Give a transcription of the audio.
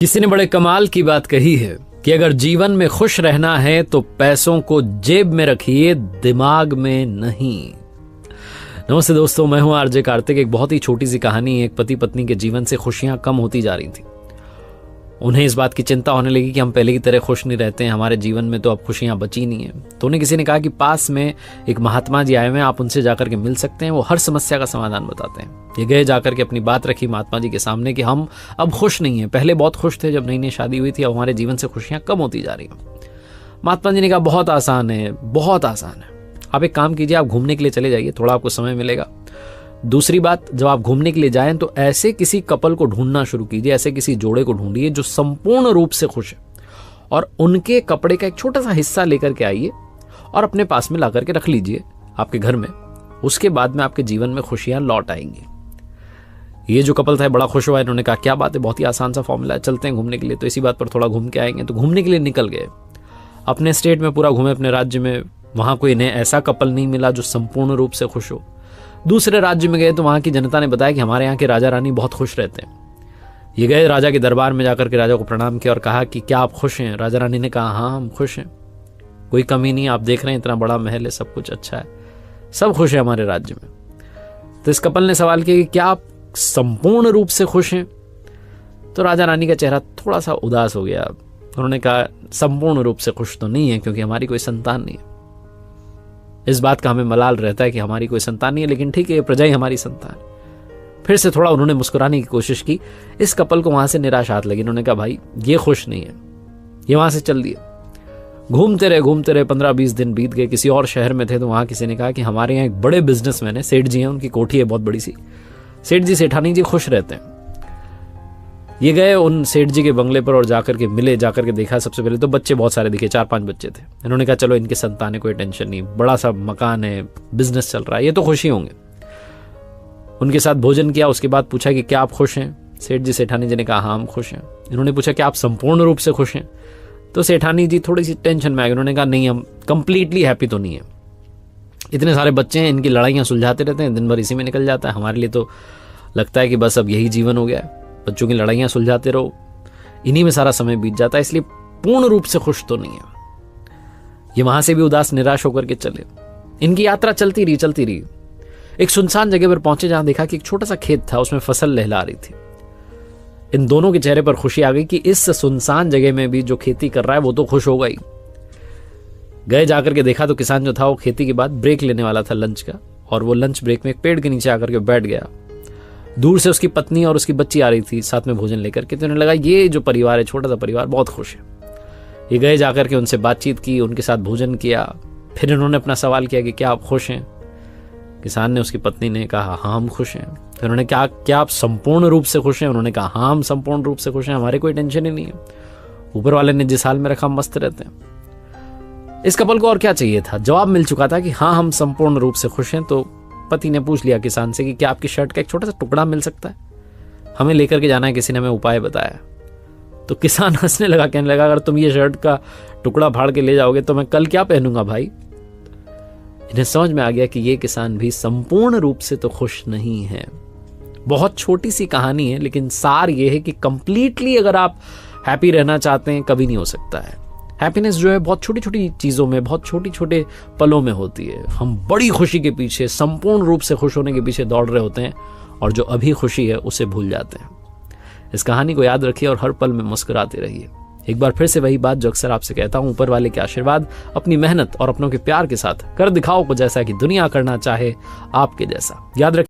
किसी ने बड़े कमाल की बात कही है कि अगर जीवन में खुश रहना है तो पैसों को जेब में रखिए, दिमाग में नहीं। नमस्ते दोस्तों, मैं हूं आरजे कार्तिक। एक बहुत ही छोटी सी कहानी। एक पति पत्नी के जीवन से खुशियां कम होती जा रही थी। उन्हें इस बात की चिंता होने लगी कि हम पहले की तरह खुश नहीं रहते हैं, हमारे जीवन में तो अब खुशियां बची नहीं है। तो उन्हें किसी ने कहा कि पास में एक महात्मा जी आए हुए हैं, आप उनसे जाकर के मिल सकते हैं, वो हर समस्या का समाधान बताते हैं। ये गए, जाकर के अपनी बात रखी महात्मा जी के सामने कि हम अब खुश नहीं हैं, पहले बहुत खुश थे जब नई नई शादी हुई थी, अब हमारे जीवन से खुशियां कम होती जा रही हैं। महात्मा जी ने कहा बहुत आसान है, बहुत आसान है। आप एक काम कीजिए, आप घूमने के लिए चले जाइए, थोड़ा आपको समय मिलेगा। दूसरी बात, जब आप घूमने के लिए जाएं तो ऐसे किसी कपल को ढूंढना शुरू कीजिए, ऐसे किसी जोड़े को ढूंढिए जो संपूर्ण रूप से खुश है, और उनके कपड़े का एक छोटा सा हिस्सा लेकर के आइए और अपने पास में ला करके रख लीजिए आपके घर में। उसके बाद में आपके जीवन में खुशियां लौट आएंगी। ये जो कपल था बड़ा खुश हुआ। इन्होंने कहा क्या बात है, बहुत ही आसान सा फॉर्मूला है, चलते हैं घूमने के लिए। तो इसी बात पर थोड़ा घूम के आएंगे। तो घूमने के लिए निकल गए, अपने स्टेट में पूरा घूमे, अपने राज्य में। वहां कोई इन्हें ऐसा कपल नहीं मिला जो संपूर्ण रूप से खुश हो। दूसरे राज्य में गए तो वहां की जनता ने बताया कि हमारे यहाँ के राजा रानी बहुत खुश रहते हैं। ये गए राजा के दरबार में, जाकर के राजा को प्रणाम किया और कहा कि क्या आप खुश हैं? राजा रानी ने कहा हाँ, हम खुश हैं, कोई कमी नहीं। आप देख रहे हैं इतना बड़ा महल है, सब कुछ अच्छा है, सब खुश है हमारे राज्य में। तो इस कपल ने सवाल किया कि क्या आप संपूर्ण रूप से खुश हैं? तो राजा रानी का चेहरा थोड़ा सा उदास हो गया। उन्होंने कहा संपूर्ण रूप से खुश तो नहीं है, क्योंकि हमारी कोई संतान नहीं है। इस बात का हमें मलाल रहता है कि हमारी कोई संतान नहीं है, लेकिन ठीक है, ये प्रजा ही हमारी संतान। फिर से थोड़ा उन्होंने मुस्कुराने की कोशिश की। इस कपल को वहां से निराशा हाथ लगी। उन्होंने कहा भाई ये खुश नहीं है, ये वहां से चल दिए। घूमते रहे 15-20 दिन बीत गए। किसी और शहर में थे तो वहां किसी ने कहा कि हमारे यहाँ एक बड़े बिजनेसमैन है, सेठ जी हैं, उनकी कोठी है बहुत बड़ी सी, सेठ जी सेठानी जी खुश रहते हैं। ये गए उन सेठ जी के बंगले पर और जाकर के मिले। जाकर के देखा, सबसे पहले तो बच्चे बहुत सारे दिखे, 4-5 बच्चे थे। इन्होंने कहा चलो इनके संतान है, कोई टेंशन नहीं, बड़ा सा मकान है, बिजनेस चल रहा है, ये तो खुशी होंगे। उनके साथ भोजन किया। उसके बाद पूछा कि क्या आप खुश हैं? सेठ जी सेठानी जी ने कहा हाँ हम खुश हैं। इन्होंने पूछा क्या आप संपूर्ण रूप से खुश हैं? तो सेठानी जी थोड़ी सी टेंशन में आ गई। उन्होंने कहा नहीं, हम कंप्लीटली हैप्पी तो नहीं है। इतने सारे बच्चे हैं, इनकी लड़ाइयाँ सुलझाते रहते हैं, दिन भर इसी में निकल जाता है। हमारे लिए तो लगता है कि बस अब यही जीवन हो गया है, बच्चों की लड़ाइयाँ सुलझाते रहो, इन्हीं में सारा समय बीत जाता है, इसलिए पूर्ण रूप से खुश तो नहीं है। ये वहां से भी उदास निराश होकर के चले। इनकी यात्रा चलती रही। एक सुनसान जगह पर पहुंचे, जहां देखा कि एक छोटा सा खेत था, उसमें फसल लहला रही थी। इन दोनों के चेहरे पर खुशी आ गई कि इस सुनसान जगह में भी जो खेती कर रहा है वो तो खुश होगा ही। गए, जाकर के देखा तो किसान जो था वो खेती के बाद ब्रेक लेने वाला था लंच का, और वो लंच ब्रेक में एक पेड़ के नीचे आकर के बैठ गया। दूर से उसकी पत्नी और उसकी बच्ची आ रही थी साथ में भोजन लेकर के। तो उन्हें लगा ये जो परिवार है, छोटा सा परिवार, बहुत खुश है। ये गए, जाकर के उनसे बातचीत की, उनके साथ भोजन किया। फिर इन्होंने अपना सवाल किया कि क्या आप खुश हैं? किसान ने, उसकी पत्नी ने कहा हाँ हम खुश हैं। फिर उन्होंने कहा क्या आप संपूर्ण रूप से खुश हैं? उन्होंने कहा हाँ हम संपूर्ण रूप से खुश हैं, हमारे कोई टेंशन ही नहीं है, ऊपर वाले ने जिस हाल में रखा मस्त रहते हैं। इस कपल को और क्या चाहिए था? जवाब मिल चुका था कि हाँ हम संपूर्ण रूप से खुश हैं। तो पति ने पूछ लिया किसान से कि क्या आपकी शर्ट का एक छोटा सा टुकड़ा मिल सकता है, हमें लेकर के जाना है, किसी ने हमें उपाय बताया। तो किसान हंसने लगा, कहने लगा अगर तुम ये शर्ट का टुकड़ा फाड़ के ले जाओगे तो मैं कल क्या पहनूंगा भाई। इन्हें समझ में आ गया कि ये किसान भी संपूर्ण रूप से तो खुश नहीं है। बहुत छोटी सी कहानी है, लेकिन सार ये है कि कंप्लीटली अगर आप हैप्पी रहना चाहते हैं, कभी नहीं हो सकता है। हैप्पीनेस जो है बहुत छोटी छोटी चीज़ों में, बहुत छोटे छोटे पलों में होती है। हम बड़ी खुशी के पीछे, संपूर्ण रूप से खुश होने के पीछे दौड़ रहे होते हैं, और जो अभी खुशी है उसे भूल जाते हैं। इस कहानी को याद रखिए और हर पल में मुस्कुराते रहिए। एक बार फिर से वही बात जो अक्सर आपसे कहता हूं, ऊपर वाले के आशीर्वाद, अपनी मेहनत और अपनों के प्यार के साथ कर दिखाओ कुछ ऐसा कि दुनिया करना चाहे आपके जैसा। याद रखिए।